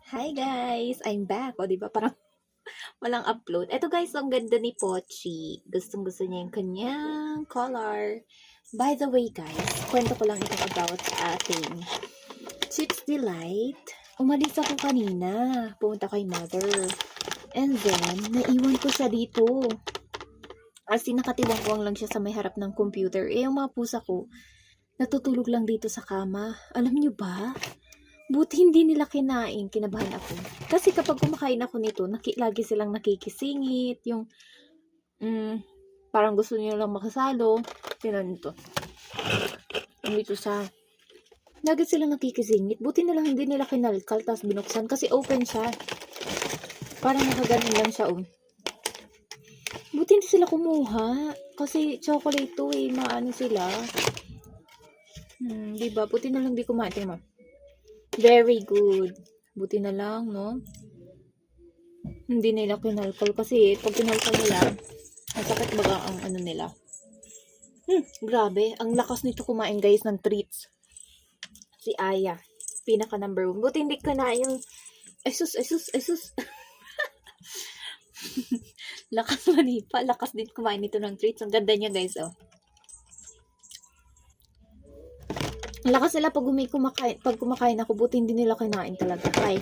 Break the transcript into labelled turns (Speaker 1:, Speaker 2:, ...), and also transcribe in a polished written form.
Speaker 1: Hi guys! I'm back. O, di ba? Parang walang upload. Eto guys, ang ganda ni Pochi. Gustong gusto niya yung kanyang color. By the way guys, kwento ko lang ito about sa ating Chips Delight. Umalis ako kanina. Pumunta kay mother. And then, naiwan ko siya dito. As in, nakatiwangwang lang siya sa may harap ng computer. Eh, yung mga pusa ko, natutulog lang dito sa kama. Alam niyo ba? Buti hindi nila kinain, kinabahan ako. Kasi kapag kumakain ako nito, lagi silang nakikisingit, yung parang gusto nila lang makasalo. Tinan nito. Dito sa, lagi silang nakikisingit. Buti na lang hindi nila kinalkal, tapos binuksan. Kasi open siya. Parang nakaganon lang siya, oh. Buti hindi sila kumuha. Kasi chocolate to, eh. Maano sila. Diba? Buti na lang di kumain. Tingnan mo. Very good. Buti na lang, no? Hindi nila kinalkal kasi pag kinalkal nila, ang sakit baga ang ano nila. Grabe. Ang lakas nito kumain guys ng treats. Si Aya. Pinaka number 1. Buti hindi kinain yung Asus. Lakas manipa. Lakas din kumain nito ng treats. Ang ganda niya guys, oh. Lakas nila pag kumakain ako. Buti hindi nila kinain talaga. Ay.